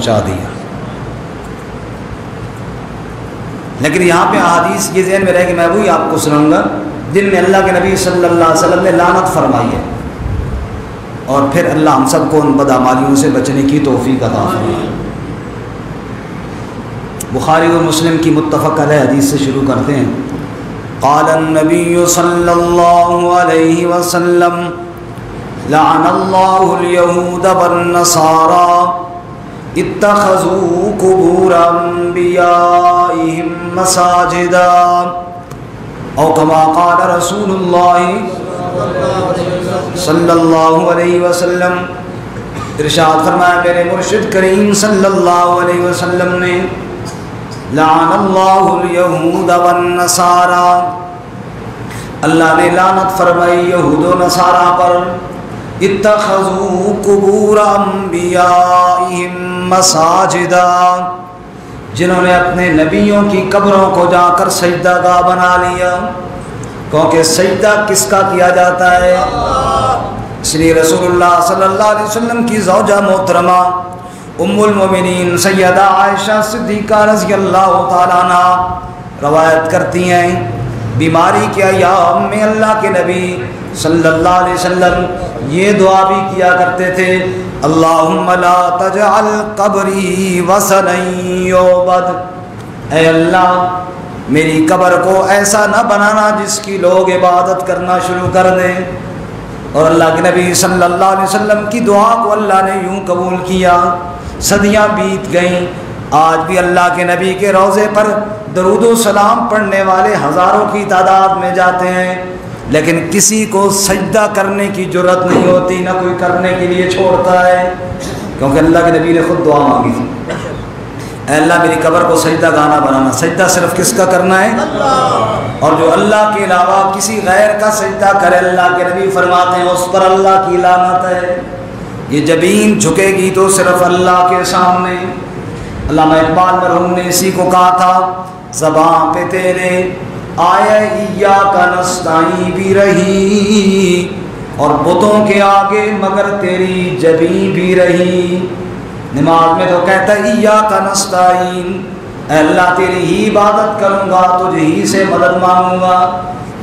پہنچا دیا۔ لیکن یہاں پہ احادیث یہ ذہن میں رہے کہ میں وہی آپ کو سناؤں گا جن میں اللہ کے نبی صلی اللہ علیہ وسلم نے لعنت فرمائی ہے، اور پھر اللہ ہم سب کو ان بدعمالیوں سے بچنے کی توفیق عطا فرمائے۔ بخاری اور مسلم کی متفق علیہ حدیث سے شروع کرتے ہیں۔ قال النبی صلی اللہ علیہ وسلم لعن اللہ اليہود والنصارى اتخذوا قبور انبیائهم مساجدا او کما قال رسول اللہ صلی اللہ علیہ وسلم۔ ارشاد فرمایا میرے مرشد کریم صلی اللہ علیہ وسلم نے، لعن اللہ الیہود والنصارى، اللہ نے لعنت فرمائی یہود و نصارہ پر، اتخذوا قبور انبیائهم مساجدا، جنہوں نے اپنے نبیوں کی قبروں کو جا کر سجدہ گاہ بنا لیا، کیونکہ سجدہ کس کا کیا جاتا ہے؟ اس لیے رسول اللہ صلی اللہ علیہ وسلم کی زوجہ محترمہ ام المومنین سیدہ عائشہ صدیقہ رضی اللہ تعالیٰ عنہ روایت کرتی ہیں، بیماری کے ایام میں اللہ کے نبی صلی اللہ علیہ وسلم یہ دعا بھی کیا کرتے تھے، اللہم لا تجعل قبری وثنا یعبد، اے اللہ میری قبر کو ایسا نہ بنانا جس کی لوگ عبادت کرنا شروع کر دیں۔ اور اللہ کے نبی صلی اللہ علیہ وسلم کی دعا کو اللہ نے یوں قبول کیا، صدیاں بیت گئیں، آج بھی اللہ کے نبی کے روضے پر درود و سلام پڑھنے والے ہزاروں کی تعداد میں جاتے ہیں، لیکن کسی کو سجدہ کرنے کی جرت نہیں ہوتی، نہ کوئی کرنے کے لیے چھوڑتا ہے، کیونکہ اللہ کے نبی نے خود دعا مانگی تھی، اے اللہ میری قبر کو سجدہ گانا بنانا۔ سجدہ صرف کس کا کرنا ہے؟ اللہ۔ اور جو اللہ کے علاوہ کسی غیر کا سجدہ کرے، اللہ کے نبی فرماتے ہیں اس پر اللہ کی لعنت ہے۔ یہ جبین جھکے گی تو صرف اللہ کے سامنے۔ علامہ اقبال مرحوم نے اسی کو کہا تھا، زباں پہ تیرے آیا ایاک نستعین بھی رہی، اور بتوں کے آگے مگر تیری جبیں بھی رہی۔ نماز میں تو کہتا ہے ایاک نستعین، اے اللہ تیری ہی عبادت کروں گا، تجھ ہی سے مدد مانگوں گا۔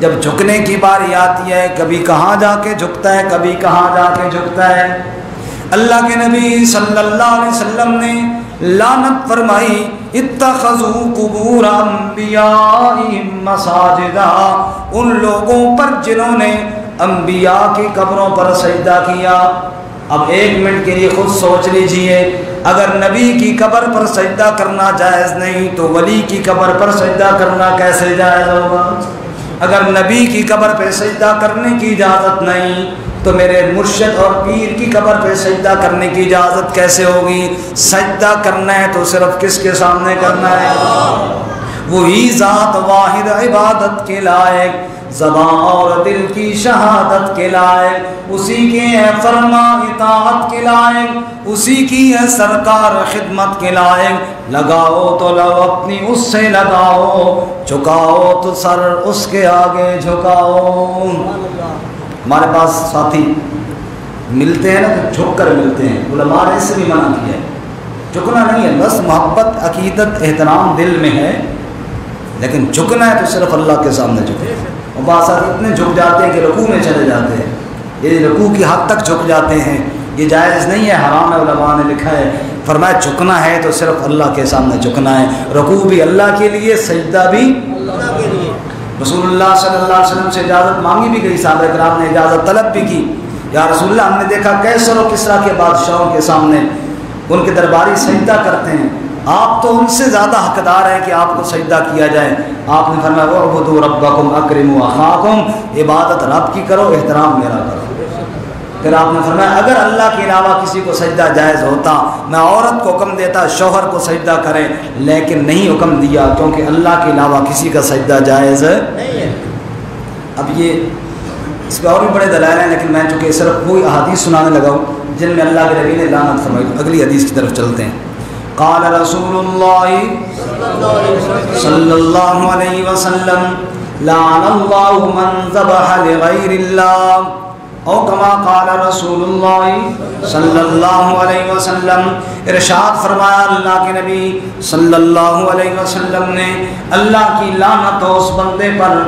جب جھکنے کی باری آتی ہے، کبھی کہاں جا کے جھکتا ہے، کبھی کہاں جا کے جھکتا ہے۔ اللہ کے نبی صلی اللہ علیہ وسلم نے لعنت فرمائی، اتخذوا قبور انبیائهم مساجدا، ان لوگوں پر جنہوں نے انبیاء کی قبروں پر سجدہ کیا۔ اب ایک منٹ کے لیے خود سوچ لیجئے، اگر نبی کی قبر پر سجدہ کرنا جائز نہیں تو ولی کی قبر پر سجدہ کرنا کیسے جائز ہوگا؟ اگر نبی کی قبر پہ سجدہ کرنے کی اجازت نہیں تو میرے مرشد اور پیر کی قبر پہ سجدہ کرنے کی اجازت کیسے ہوگی؟ سجدہ کرنا ہے تو صرف کس کے سامنے کرنا ہے؟ وہی ذات واحد عبادت کے لائق، زبان اور دل کی شہادت کے لائق، اسی کے ہے فرما اطاعت کے لائق، اسی کی ہے سرکار خدمت کے لائق۔ لگاؤ تو لو اپنی اس سے لگاؤ، جھکاؤ تو سر اس کے آگے جھکاؤ۔ ہمارے پاس ساتھی ملتے ہیں نا تو جھک کر ملتے ہیں، علماء نے اس سے بھی منع کیا ہے، جھکنا نہیں ہے، بس محبت عقیدت احترام دل میں ہے، لیکن جھکنا ہے تو صرف اللہ کے سامنے جھکے۔ اور بعض ساتھی اتنے جھک جاتے ہیں کہ رکوع میں چلے جاتے ہیں، یہ رکوع کی حد تک جھک جاتے ہیں، یہ جائز نہیں ہے، حرام ہے، علماء نے لکھا ہے، فرمایا جھکنا ہے تو صرف اللہ کے سامنے جھکنا ہے، رکوع بھی اللہ کے لیے، سجدہ بھی اللہ کے لیے۔ رسول اللہ صلی اللہ علیہ وسلم سے اجازت مانگی بھی گئی، صحابہ کرام نے اجازت طلب بھی کی، یا رسول اللہ ہم نے دیکھا کیسر و کسریٰ کے بادشاہوں کے سامنے ان کے درباری سجدہ کرتے ہیں، آپ تو ان سے زیادہ حقدار ہیں کہ آپ کو سجدہ کیا جائے۔ آپ نے فرمایا وَاعْبُدُوا رَبَّكُمْ أَكْرِمُوا أَخَاكُمْ، عبادت رب کی کرو، احترام میرا کرو۔ پھر آپ نے فرمایا اگر اللہ کے علاوہ کسی کو سجدہ جائز ہوتا میں عورت کو حکم دیتا شوہر کو سجدہ کرے، لیکن نہیں حکم دیا کیونکہ اللہ کے علاوہ کسی کا سجدہ جائز نہیں ہے۔ اب یہ اس پہ اور بھی بڑے دلائل ہیں، لیکن میں چونکہ صرف وہی احادیث سنانے لگا ہوں جن میں اللہ کے نبی نے لعنت فرمائی۔ اگلی حدیث کی طرف چلتے ہیں۔ قال رسول اللہ صلی اللہ علیہ وسلم لعن اللہ من ذبح لغیر اللہ او کما قال رسول اللہ صلی اللہ علیہ وسلم۔ ارشاد فرمایا اللہ کے نبی صلی اللہ علیہ وسلم نے، اللہ کی لعنت ہو اس بندے پر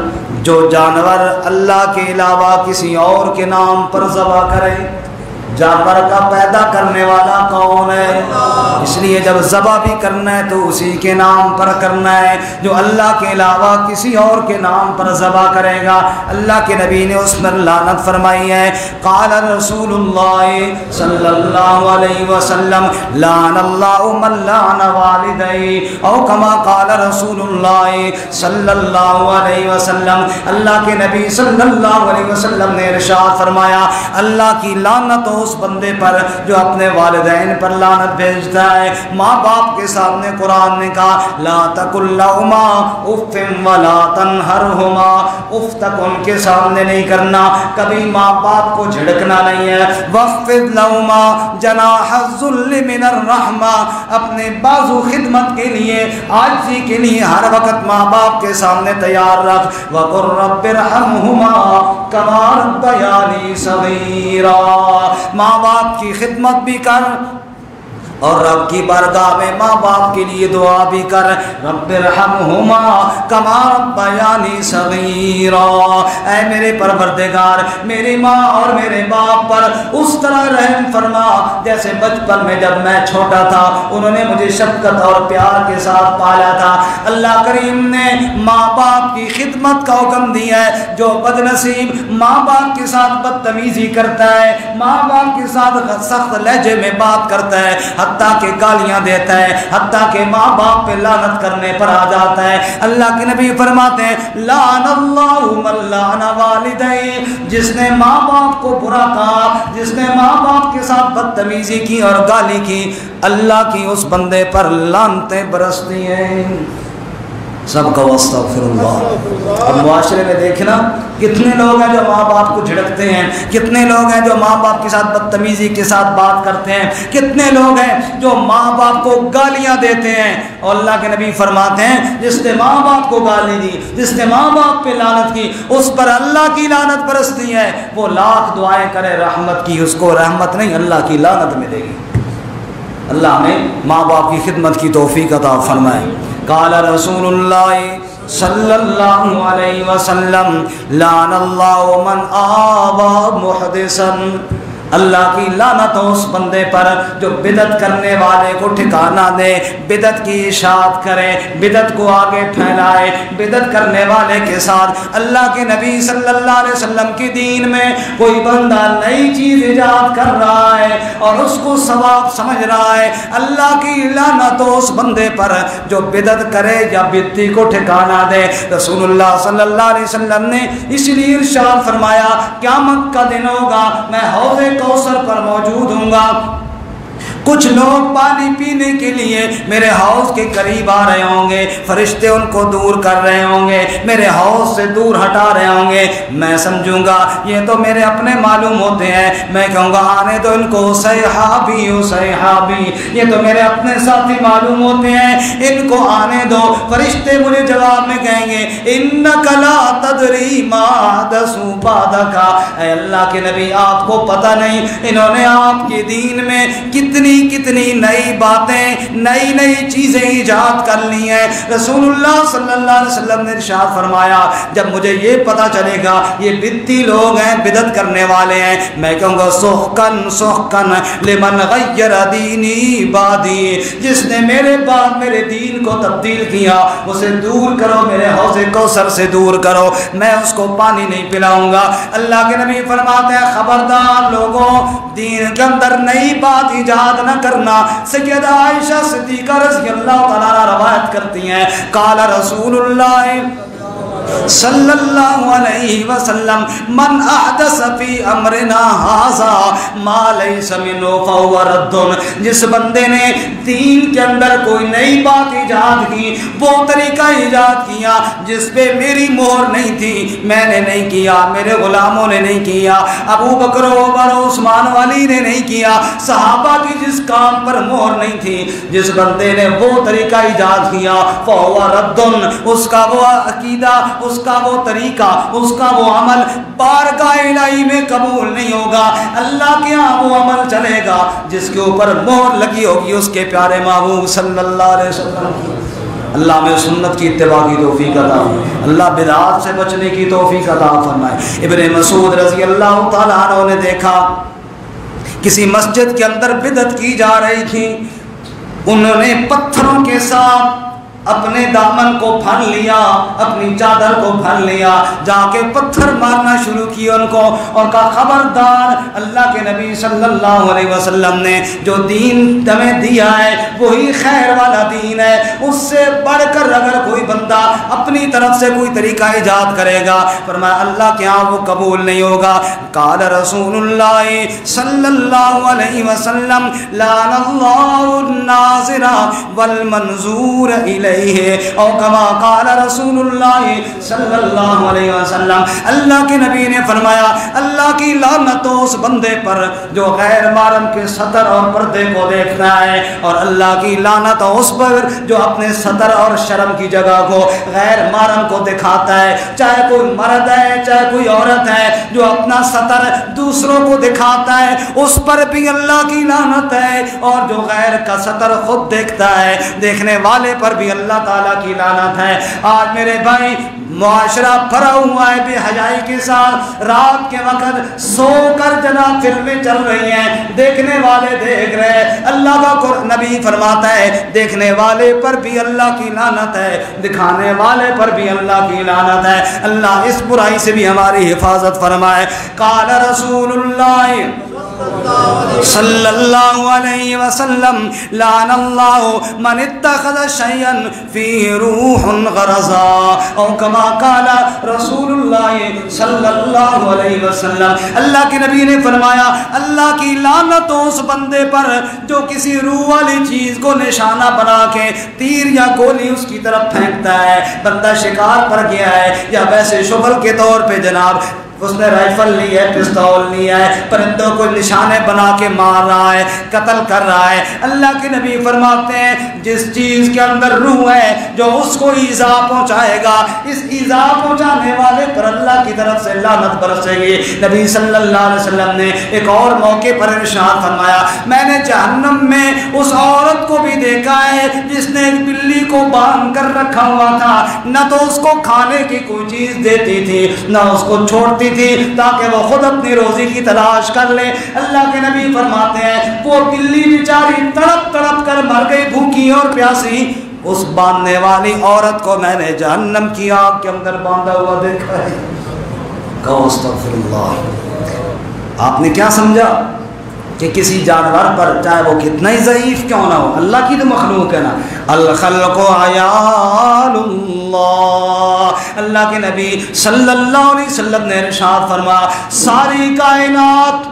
جو جانور اللہ کے علاوہ کسی اور کے نام پر ذبح کرے۔ جانور کا پیدا کرنے والا کون ہے؟ اس لیے جب ذبح بھی کرنا ہے تو اسی کے نام پر کرنا ہے جو اللہ کے علاوہ کسی اور کے نام پر ذبح کرے گا، اللہ کے نبی نے اس پر لعنت فرمائی ہے۔ قال رسول اللہ صلی اللہ علیہ وسلم لعن اللہ من لعن والدی، او کما قال رسول اللہ صلی اللہ علیہ وسلم۔ اللہ کے نبی صلی اللہ علیہ وسلم نے ارشاد فرمایا اللہ کی لعنت ہو اس بندے پر جو اپنے والدین پر لعنت بھیجتا ہے۔ ماں باپ کے سامنے قرآن نے کہا لا تقل لہما اف ولا تنہرہما، اف تک ان کے سامنے نہیں کرنا، کبھی ماں باپ کو جھڑکنا نہیں ہے۔ واخفض لہما جناح الذل من الرحمہ، اپنے بازو خدمت کے لیے، عاجزی کے لیے ہر وقت ماں باپ کے سامنے تیار رکھ۔ وقل رب ارحمہما کما ربیانی صغیرا، ماں باپ کی خدمت بھی کر اور رب کی بارگاہ میں ماں باپ کے لیے دعا بھی کر، رب ارحمہما کما ربیانی صغیرا، اے میرے پروردگار میری ماں اور میرے باپ پر اس طرح رحم فرما جیسے بچپن میں جب میں چھوٹا تھا انہوں نے مجھے شفقت اور پیار کے ساتھ پالا تھا۔ اللہ کریم نے ماں باپ کی خدمت کا حکم دیا ہے۔ جو بد نصیب ماں باپ کے ساتھ بدتمیزی کرتا ہے، ماں باپ کے ساتھ سخت لہجے میں بات کرتا ہے، حتیٰ کہ گالیاں دیتا ہے، حتیٰ کہ ماں باپ پہ لعنت کرنے پر آ جاتا ہے، اللہ کے نبی فرماتے ہیں لعن اللہ من لعن والدی، جس نے ماں باپ کو برا کہا، جس نے ماں باپ کے ساتھ بدتمیزی کی اور گالی کی، اللہ کی اس بندے پر لعنتیں برستی ہیں۔ سب کا استغفر اللہ۔ اب معاشرے میں دیکھنا کتنے لوگ ہیں جو ماں باپ کو جھڑکتے ہیں، کتنے لوگ ہیں جو ماں باپ کے ساتھ بدتمیزی کے ساتھ بات کرتے ہیں، کتنے لوگ ہیں جو ماں باپ کو گالیاں دیتے ہیں، اور اللہ کے نبی فرماتے ہیں جس نے ماں باپ کو گالی دی، جس نے ماں باپ پہ لعنت کی، اس پر اللہ کی لعنت برستی ہے۔ وہ لاکھ دعائیں کرے رحمت کی، اس کو رحمت نہیں اللہ کی لعنت ملے گی۔ اللہ نے ماں باپ کی خدمت کی توفیق عطا فرمائے۔ قال رسول اللہ صلی اللہ علیہ وسلم لعن اللہ من آوى محدثا، اللہ کی لعنت ہو اس بندے پر جو بدعت کرنے والے کو ٹھکانہ دے، بدعت کی اشاعت کرے، بدعت کو آگے پھیلائے، بدعت کرنے والے کے ساتھ اللہ کے نبی صلی اللہ علیہ وسلم کی دین میں کوئی بندہ نئی چیز ایجاد کر رہا ہے اور اس کو ثواب سمجھ رہا ہے، اللہ کی لعنت ہو اس بندے پر جو بدعت کرے یا بدعتی کو ٹھکانہ دے۔ رسول اللہ صلی اللہ علیہ وسلم نے اس لیے ارشاد فرمایا قیامت کا دن ہوگا، میں حوض کوثر پر موجود ہوں گا، کچھ لوگ پانی پینے کے لیے میرے حوض کے قریب آ رہے ہوں گے، فرشتے ان کو دور کر رہے ہوں گے، میرے حوض سے دور ہٹا رہے ہوں گے، میں سمجھوں گا یہ تو میرے اپنے معلوم ہوتے ہیں، میں کہوں گا آنے دو ان کو، صحابی ہو صحابی، یہ تو میرے اپنے ساتھی معلوم ہوتے ہیں، ان کو آنے دو۔ فرشتے مجھے جواب میں کہیں گے انک لا تدری ما حدثوا بعدک، اے اللہ کے نبی آپ کو پتہ نہیں انہوں نے آپ کے دین میں کتنی نئی باتیں، نئی چیزیں ایجاد کر لی ہیں۔ رسول اللہ صلی اللہ علیہ وسلم نے ارشاد فرمایا جب مجھے یہ پتا چلے گا یہ بدعتی لوگ ہیں، بدعت کرنے والے ہیں، میں کہوں گا سحقن لمن غیر دینی بعدی، جس نے میرے بعد میرے دین کو تبدیل کیا اسے دور کرو، میرے حوض کوثر سے دور کرو، میں اس کو پانی نہیں پلاؤں گا۔ اللہ کے نبی فرماتے ہیں خبردار لوگوں، دین کے اندر نئی بات ایجاد نہ کرنا۔ سیدہ عائشہ صدیقہ رضی اللہ تعالیٰ عنہا روایت کرتی ہیں قال رسول اللہ صلی اللہ علیہ وسلم من احدث فی امرنا ھذا ما لیس منہ فہو رد، جس بندے نے دین کے اندر کوئی نئی بات ایجاد کی، وہ طریقہ ایجاد کیا جس پہ میری مہر نہیں تھی، میں نے نہیں کیا، میرے غلاموں نے نہیں کیا، ابو بکر عمر عثمان علی نے نہیں کیا، صحابہ کی جس کام پر مہر نہیں تھی، جس بندے نے وہ طریقہ ایجاد کیا فہو رد، اس کا وہ عقیدہ اس کا وہ طریقہ، اس کا وہ عمل بارگاہ الہی میں قبول نہیں ہوگا۔ اللہ کے ہاں وہ عمل چلے گا جس کے اوپر مہر لگی ہوگی اس کے پیارے محبوب صلی اللہ علیہ وسلم کی۔ اللہ میں سنت کی اتباع کی توفیق عطا فرمائے، اللہ بدعات سے بچنے کی توفیق عطا فرمائے۔ ابن مسعود رضی اللہ تعالیٰ عنہ نے دیکھا کسی مسجد کے اندر بدعت کی جا رہی تھی، انہوں نے پتھروں کے ساتھ اپنے دامن کو پھڑ لیا، اپنی چادر کو پھڑ لیا، جا کے پتھر مارنا شروع کیا ان کو، اور کہا خبردار، اللہ کے نبی صلی اللہ علیہ وسلم نے جو دین تمہیں دیا ہے وہی خیر والا دین ہے، اس سے بڑھ کر اگر کوئی بندہ اپنی طرف سے کوئی طریقہ ایجاد کرے گا، فرمایا اللہ کے ہاں وہ قبول نہیں ہوگا۔ قال رسول اللہ صلی اللہ علیہ وسلم لعن اللہ الناظر والمنظور الیہ، او کما قال رسول اللہ صلی اللہ علیہ وسلم، اللہ کے نبی نے فرمایا اللہ کی لعنت اس بندے پر جو غیر محرم کے سطر اور پردے کو دیکھتا ہے، اور اللہ کی لعنت اس پر جو اپنے سطر اور شرم کی جگہ کو غیر محرم کو دکھاتا ہے، چاہے کوئی مرد ہے چاہے کوئی عورت ہے، جو اپنا سطر دوسروں کو دکھاتا ہے اس پر بھی اللہ کی لعنت ہے، اور جو غیر کا سطر خود دیکھتا ہے دیکھنے والے پر بھی اللہ تعالیٰ کی لعنت ہے۔ آج میرے بھائی معاشرہ بھرا ہوا ہے بے حیائی کے ساتھ، رات کے وقت سو کر جناب فلمیں چل رہی ہیں، دیکھنے والے دیکھ رہے ہیں، اللہ کا نبی فرماتا ہے دیکھنے والے پر بھی اللہ کی لعنت ہے، دکھانے والے پر بھی اللہ کی لعنت ہے۔ اللہ اس برائی سے بھی ہماری حفاظت فرمائے۔ قال رسول اللہ صلی اللہ علیہ وسلم لعن اللہ من اتخذ شیئا فیہ روح غرضا، او کما قال رسول اللہ صلی اللہ علیہ وسلم، اللہ کے نبی نے فرمایا اللہ کی لعنت اس بندے پر جو کسی روح والی چیز کو نشانہ بنا کے تیر یا گولی اس کی طرف پھینکتا ہے۔ بندہ شکار پر گیا ہے یا ویسے شغل کے طور پہ جناب اس نے رائفل لی ہے، پستول لیا ہے، پرندوں کو نشانے بنا کے مار رہا ہے، قتل کر رہا ہے، اللہ کے نبی فرماتے ہیں جس چیز کے اندر روح ہے جو اس کو ایذا پہنچائے گا، اس ایذا پہنچانے والے پر اللہ کی طرف سے لعنت برسے گی۔ نبی صلی اللہ علیہ وسلم نے ایک اور موقع پر ارشاد فرمایا میں نے جہنم میں اس عورت کو بھی دیکھا ہے جس نے ایک بلی کو باندھ کر رکھا ہوا تھا، نہ تو اس کو کھانے کی کوئی چیز دیتی تھی نہ اس کو چھوڑتی تھی تاکہ وہ خود اپنی روزی کی تلاش کر لے۔ اللہ کے نبی فرماتے ہیں وہ بلی بیچاری تڑپ تڑپ کر مر گئی بھوکی اور پیاسی، اس باندھنے والی عورت کو میں نے جہنم کی آگ کے اندر باندھا ہوا دیکھا ہے۔ کہو استغفر اللہ۔ آپ نے کیا سمجھا کہ کسی جانور پر چاہے وہ کتنا ہی ضعیف کیوں نہ ہو، اللہ کی تو مخلوق ہے نا، الخلق عیال اللہ، اللہ کے نبی صلی اللہ علیہ وسلم نے ارشاد فرمایا ساری کائنات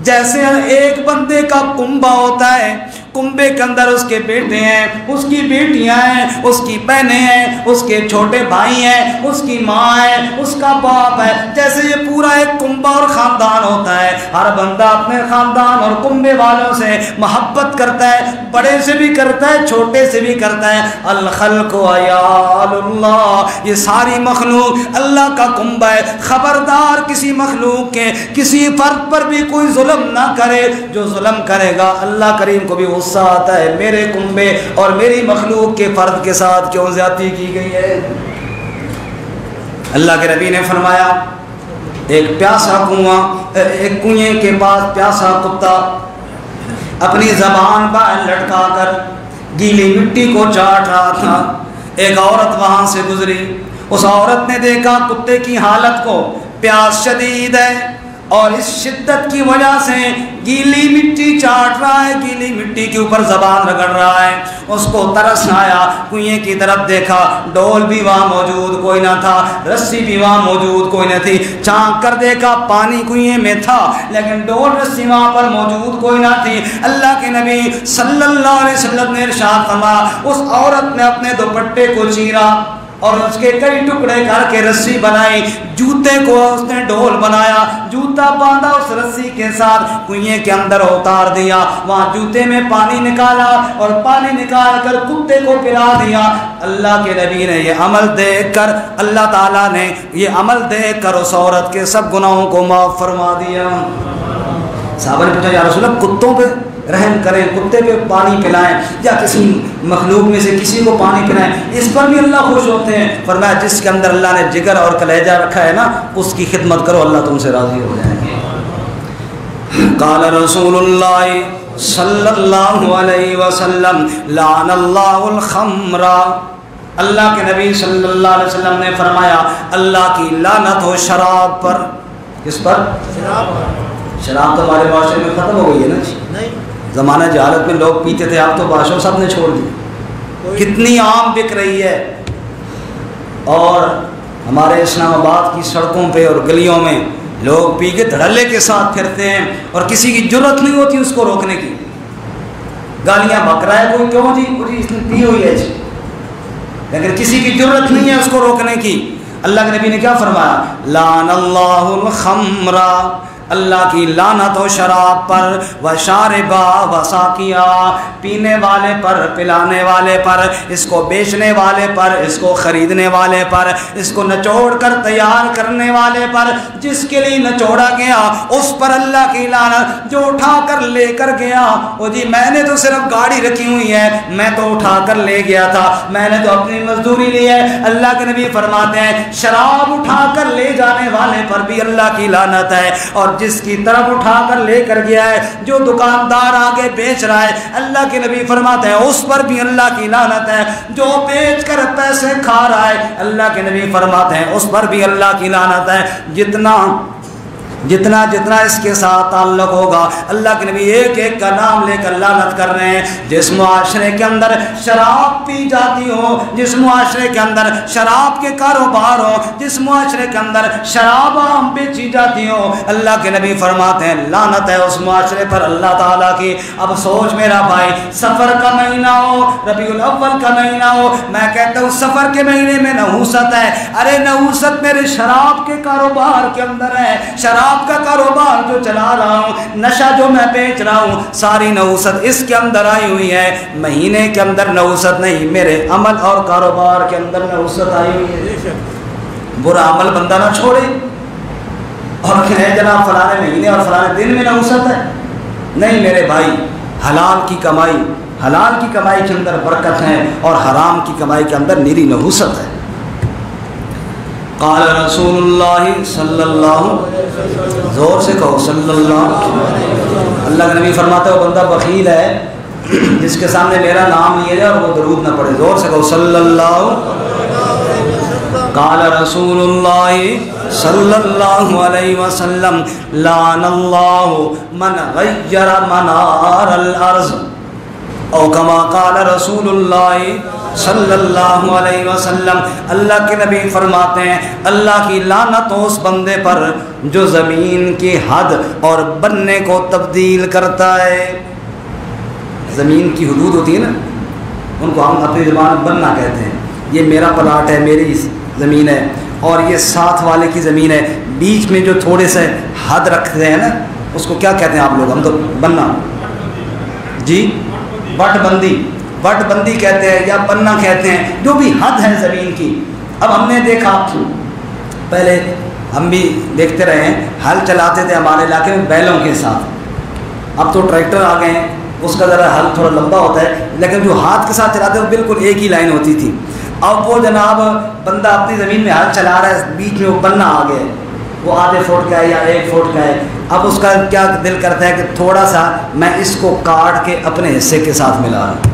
جیسے ایک بندے کا کنبہ ہوتا ہے، کنبے کے اندر اس کے بیٹے ہیں، اس کی بیٹیاں ہیں، اس کی بہنیں ہیں، اس کے چھوٹے بھائی ہیں، اس کی ماں ہے، اس کا باپ ہے، جیسے یہ پورا ایک کنبہ اور خاندان ہوتا ہے، ہر بندہ اپنے خاندان اور کنبے والوں سے محبت کرتا ہے، بڑے سے بھی کرتا ہے چھوٹے سے بھی کرتا ہے۔ الخلق عیال اللہ، یہ ساری مخلوق اللہ کا کنبہ ہے، خبردار کسی مخلوق کے کسی فرد پر بھی کوئی ظلم نہ کرے، جو ظلم کرے گا اللہ کریم کو بھی غصہ آتا ہے میرے کنبے اور میری مخلوق کے فرد کے ساتھ کیوں زیادتی کی گئی ہے۔ اللہ کے نبی نے فرمایا ایک پیاسا کنواں، ایک کنویں کے پاس پیاسا کتا اپنی زبان باہر لٹکا کر گیلی مٹی کو چاٹ رہا تھا، ایک عورت وہاں سے گزری، اس عورت نے دیکھا کتے کی حالت کو، پیاس شدید ہے اور اس شدت کی وجہ سے گیلی مٹی چاٹ رہا ہے، گیلی مٹی کے اوپر زبان رگڑ رہا ہے، اس کو ترس آیا، کنویں کی طرف دیکھا، ڈول بھی وہاں موجود کوئی نہ تھا، رسی بھی وہاں موجود کوئی نہ تھی، چانک کر دیکھا پانی کنویں میں تھا لیکن ڈول رسی وہاں پر موجود کوئی نہ تھی۔ اللہ کے نبی صلی اللہ علیہ وسلم نے ارشاد فرمایا اس عورت نے اپنے دوپٹے کو چیرا اور اس کے کئی ٹکڑے کر کے رسی بنائی، جوتے کو اس نے ڈھول بنایا، جوتا باندھا اس رسی کے ساتھ، کنویں کے اندر اتار دیا، وہاں جوتے میں پانی نکالا اور پانی نکال کر کتے کو پلا دیا۔ اللہ کے نبی نے یہ عمل دیکھ کر، اللہ تعالیٰ نے یہ عمل دیکھ کر اس عورت کے سب گناہوں کو معاف فرما دیا۔ صحابہ نے پوچھا یا رسول اللہ کتوں پہ رحم کریں، کتے پہ پانی پلائیں یا کسی مخلوق میں سے کسی کو پانی پلائیں، اس پر بھی اللہ خوش ہوتے ہیں؟ فرمایا جس کے اندر اللہ نے جگر اور کلیجہ رکھا ہے نا، اس کی خدمت کرو، اللہ تم سے راضی ہو جائیں گے۔ قال رسول اللہ صلی اللہ علیہ وسلم لعن اللہ الخمر، اللہ کے نبی صلی اللہ علیہ وسلم نے فرمایا اللہ کی لعنت ہو شراب پر۔ کس پر؟ شراب تو ہمارے معاشرے میں ختم ہو گئی ہے نا، زمانہ جہالت میں لوگ پیتے تھے، اب تو بادشاہ سب نے چھوڑ دی، کتنی عام بک رہی ہے، اور ہمارے اسلام آباد کی سڑکوں پہ اور گلیوں میں لوگ پی کے دھڑلے کے ساتھ پھرتے ہیں اور کسی کی جرت نہیں ہوتی اس کو روکنے کی، گالیاں بک رہا ہے کوئی، کیوں جی اس نے پی ہوئی ہے جی، لیکن کسی کی جرت نہیں ہے اس کو روکنے کی۔ اللہ کے نبی نے کیا فرمایا؟ لعن اللہ الخمر، اللہ کی لعنت ہو شراب پر، وشاربا وساقیا، پینے والے پر، پلانے والے پر، اس کو بیچنے والے پر، اس کو خریدنے والے پر، اس کو نچوڑ کر تیار کرنے والے پر، جس کے لیے نچوڑا گیا اس پر اللہ کی لعنت، جو اٹھا کر لے کر گیا، وہ جی میں نے تو صرف گاڑی رکھی ہوئی ہے، میں تو اٹھا کر لے گیا تھا، میں نے تو اپنی مزدوری لی ہے۔ اللہ کے نبی فرماتے ہیں شراب اٹھا کر لے جانے والے پر بھی اللہ کی لعنت ہے، اور جس کی طرف اٹھا کر لے کر گیا ہے، جو دکاندار آگے بیچ رہا ہے، اللہ کے نبی فرماتے ہیں اس پر بھی اللہ کی لعنت ہے، جو بیچ کر پیسے کھا رہا ہے، اللہ کے نبی فرماتے ہیں اس پر بھی اللہ کی لعنت ہے۔ جتنا اس کے ساتھ تعلق ہوگا، اللہ کے نبی ایک ایک کا نام لے کر لعنت کر رہے ہیں۔ جس معاشرے کے اندر شراب پی جاتی ہو، جس معاشرے کے اندر شراب کے کاروبار ہو، جس معاشرے کے اندر شراب عام بیچی جاتی ہو، اللہ کے نبی فرماتے ہیں لعنت ہے اس معاشرے پر اللہ تعالیٰ کی۔ اب سوچ میرا بھائی، سفر کا مہینہ ہو، ربیع الاول کا مہینہ ہو، میں کہتا ہوں سفر کے مہینے میں نحوست ہے، ارے نحوست میرے شراب کے کاروبار کے اندر ہے، شراب کا کاروبار جو چلا رہا ہوں، نشہ جو میں بیچ رہا ہوں، ساری نحوست اس کے اندر آئی ہوئی ہے۔ مہینے کے اندر نحوست نہیں، میرے عمل اور کاروبار کے اندر نحوست آئی ہوئی ہے۔ برا عمل بندہ نہ چھوڑے اور کہے جناب فلانے مہینے اور فلانے دن میں نحوست ہے، نہیں میرے بھائی، حلال کی کمائی کے اندر برکت ہے اور حرام کی کمائی کے اندر نیری نحوست ہے۔ قال رسول اللہ صلی اللہ، زور سے کہو صلی اللہ، اللہ کے نبی فرماتے ہو بندہ بخیل ہے جس کے سامنے میرا نام لیا جائے اور وہ درود نہ پڑھے، زور سے کہو صلی اللہ۔ قال رسول اللہ صلی اللہ علیہ وسلم لعن اللہ من غیر منار الارض، او کما قال رسول اللہ صلی اللہ علیہ وسلم، اللہ کے نبی فرماتے ہیں اللہ کی لعنت ہو اس بندے پر جو زمین کی حد اور بننے کو تبدیل کرتا ہے۔ زمین کی حدود ہوتی ہے نا، ان کو ہم اپنی زبان بننا کہتے ہیں، یہ میرا پلاٹ ہے، میری زمین ہے اور یہ ساتھ والے کی زمین ہے، بیچ میں جو تھوڑے سے حد رکھتے ہیں نا اس کو کیا کہتے ہیں آپ لوگ؟ ہم تو بننا جی، وٹ بندی کہتے ہیں یا بننا کہتے ہیں، جو بھی حد ہے زمین کی۔ اب ہم نے دیکھا، پہلے ہم بھی دیکھتے رہے ہیں، ہل چلاتے تھے ہمارے علاقے میں بیلوں کے ساتھ، اب تو ٹریکٹر آ گئے ہیں، اس کا ذرا ہل تھوڑا لمبا ہوتا ہے، لیکن جو ہاتھ کے ساتھ چلاتے وہ بالکل ایک ہی لائن ہوتی تھی۔ اب وہ جناب بندہ اپنی زمین میں ہل چلا رہا ہے، بیچ میں وہ بننا آ گیا، وہ آدھے فٹ کا ہے یا 1 فٹ کا ہے، اب اس کا کیا دل کرتا ہے کہ تھوڑا سا میں اس کو کاٹ کے اپنے حصے کے ساتھ ملا لوں،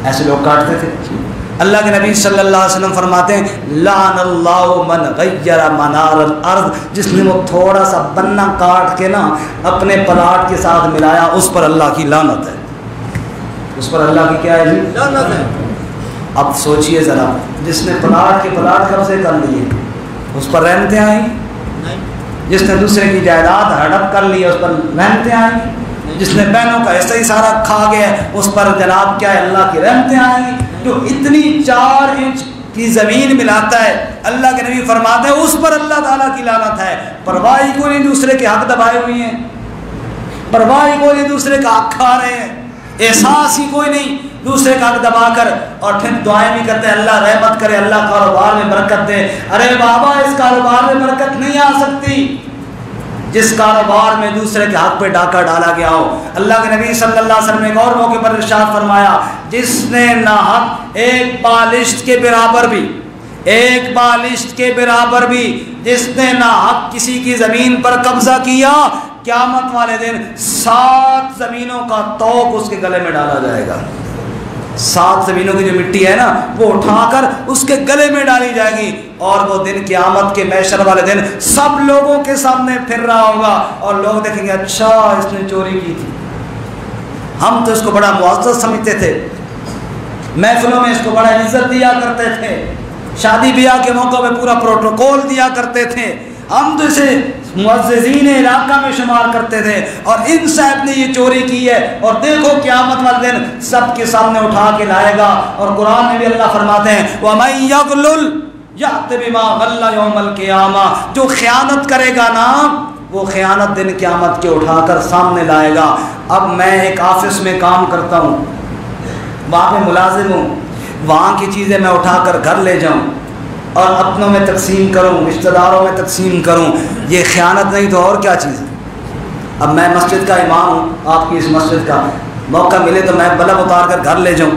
ایسے لوگ کاٹتے تھے۔ اللہ کے نبی صلی اللہ علیہ وسلم فرماتے ہیں لعن اللہ من غیر منار الارض، جس نے وہ تھوڑا سا بننا کاٹ کے نا اپنے پلاٹ کے ساتھ ملایا، اس پر اللہ کی لعنت ہے، اس پر اللہ کی کیا ہے جی؟ لعنت ہے۔ اب سوچئے ذرا، جس نے پلاٹ کے پلاٹ قبضے کر لیے اس پر رحمتیں آئیں، جس نے دوسرے کی جائیداد ہڑپ کر لی اس پر رحمتیں آئیں، جس نے بہنوں کا حصہ ہی سارا کھا گیا اس پر جناب کیا ہے اللہ کی رحمتیں آئیں گی۔ جو اتنی 4 انچ کی زمین ملاتا ہے، اللہ کے نبی فرماتے ہیں اس پر اللہ تعالیٰ کی لعنت ہے۔ پرواہ ہی کوئی نہیں دوسرے کے حق دبائے ہوئی ہیں، پرواہ ہی کوئی نہیں دوسرے کا حق کھا رہے ہیں، احساس ہی کوئی نہیں دوسرے کا حق دبا کر، اور پھر دعائیں بھی کرتے ہیں اللہ رحمت کرے، اللہ کاروبار میں برکت دے۔ ارے بابا اس کاروبار میں برکت نہیں آ سکتی جس کاروبار میں دوسرے کے حق پہ ڈاکہ ڈالا گیا ہو۔ اللہ کے نبی صلی اللہ علیہ وسلم نے ایک اور موقع پر ارشاد فرمایا، جس نے ناحق ایک بالشت کے برابر بھی، ایک بالشت کے برابر بھی جس نے ناحق کسی کی زمین پر قبضہ کیا، قیامت والے دن 7 زمینوں کا طوق اس کے گلے میں ڈالا جائے گا۔ 7 زمینوں کی جو مٹی ہے نا وہ اٹھا کر اس کے گلے میں ڈالی جائے گی، اور وہ دن قیامت کے محشر والے دن سب لوگوں کے سامنے پھر رہا ہوگا، اور لوگ دیکھیں گے اچھا اس نے چوری کی تھی، ہم تو اس کو بڑا معزز سمجھتے تھے، محفلوں میں اس کو بڑا عزت دیا کرتے تھے، شادی بیاہ کے موقع پہ پورا پروٹوکول دیا کرتے تھے، ہم تو اسے معززین علاقہ میں شمار کرتے تھے، اور ان صاحب نے یہ چوری کی ہے، اور دیکھو قیامت والے دن سب کے سامنے اٹھا کے لائے گا۔ اور قرآن میں بھی اللہ فرماتے ہیں وَمَن يَغْلُلْ يَأْتِ بِمَا غَلَّ يَوْمَ الْقِيَامَةِ، جو خیانت کرے گا نا وہ خیانت دن قیامت کے اٹھا کر سامنے لائے گا۔ اب میں ایک آفس میں کام کرتا ہوں، وہاں پہ ملازم ہوں، وہاں کی چیزیں میں اٹھا کر گھر لے جاؤں اور اپنوں میں تقسیم کروں، رشتہ داروں میں تقسیم کروں، یہ خیانت نہیں تو اور کیا چیز ہے؟ اب میں مسجد کا امام ہوں، آپ کی اس مسجد کا، موقع ملے تو میں بلب اتار کر گھر لے جاؤں،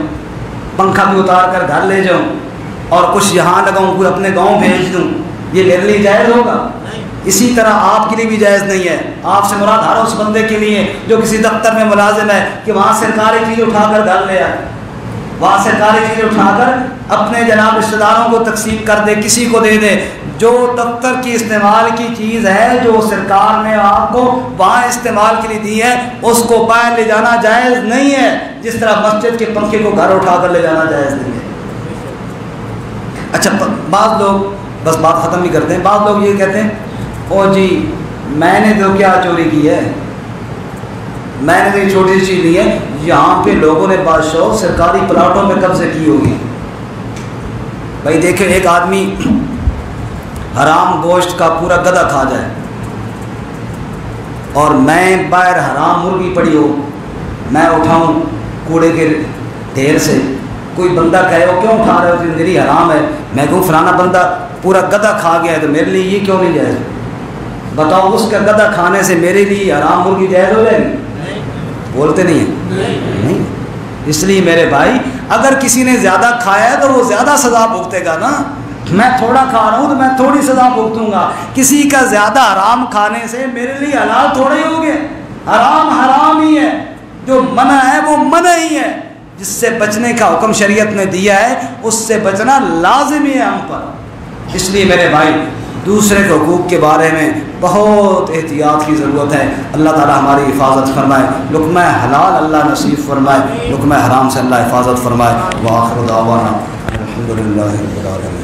پنکھا بھی اتار کر گھر لے جاؤں، اور کچھ یہاں لگاؤں، کوئی اپنے گاؤں بھیج دوں، یہ میرے لیے جائز ہوگا؟ اسی طرح آپ کے لیے بھی جائز نہیں ہے۔ آپ سے مراد ہر اس بندے کے لیے جو کسی دفتر میں ملازم ہے کہ وہاں سرکاری چیز اٹھا کر گھر لے آئے، وہاں سرکاری چیز اٹھا کر اپنے جناب رشتہ داروں کو تقسیم کر دے، کسی کو دے دے۔ جو دفتر کی استعمال کی چیز ہے جو سرکار نے آپ کو وہاں استعمال کے لیے دی ہے، اس کو باہر لے جانا جائز نہیں ہے، جس طرح مسجد کے پنکھے کو گھر اٹھا کر لے جانا جائز نہیں ہے۔ اچھا بعض لوگ، بس بات ختم بھی کرتے ہیں، بعض لوگ یہ کہتے ہیں او جی میں نے تو کیا چوری کی ہے، میں نے تو یہ چھوٹی سی چیز لی ہے، یہاں پہ لوگوں نے بادشاہ سرکاری پلاٹوں میں قبضے کی ہوگی۔ بھائی دیکھیں ایک آدمی حرام گوشت کا پورا گدا کھا جائے، اور میں باہر حرام مرغی پڑی ہو، میں اٹھاؤں کوڑے کے ڈھیر سے، کوئی بندہ کہے ہو کیوں اٹھا رہے ہو، زندگی حرام ہے، میں کہوں فلانا بندہ پورا گدا کھا گیا ہے تو میرے لیے یہ کیوں نہیں جائز؟ بتاؤ اس کا گدا کھانے سے میرے لیے حرام مرغی جائز ہو جائے گی؟ بولتے نہیں ہیں، نہیں۔ اس لیے میرے بھائی اگر کسی نے زیادہ کھایا ہے تو وہ زیادہ سزا بھگتے گا نا، میں تھوڑا کھا رہا ہوں تو میں تھوڑی سزا بھگتوں گا۔ کسی کا زیادہ حرام کھانے سے میرے لیے حلال تھوڑے ہی ہو گئے، حرام حرام ہی ہے، جو منع ہے وہ منع ہی ہے، جس سے بچنے کا حکم شریعت نے دیا ہے اس سے بچنا لازمی ہے ہم پر۔ اس لیے میرے بھائی دوسرے کے حقوق کے بارے میں بہت احتیاط کی ضرورت ہے۔ اللہ تعالی ہماری حفاظت فرمائے، لقمہ حلال اللہ نصیب فرمائے، لقمہ حرام سے اللہ حفاظت فرمائے۔ وآخر دعوانا الحمدللہ رب العالمین۔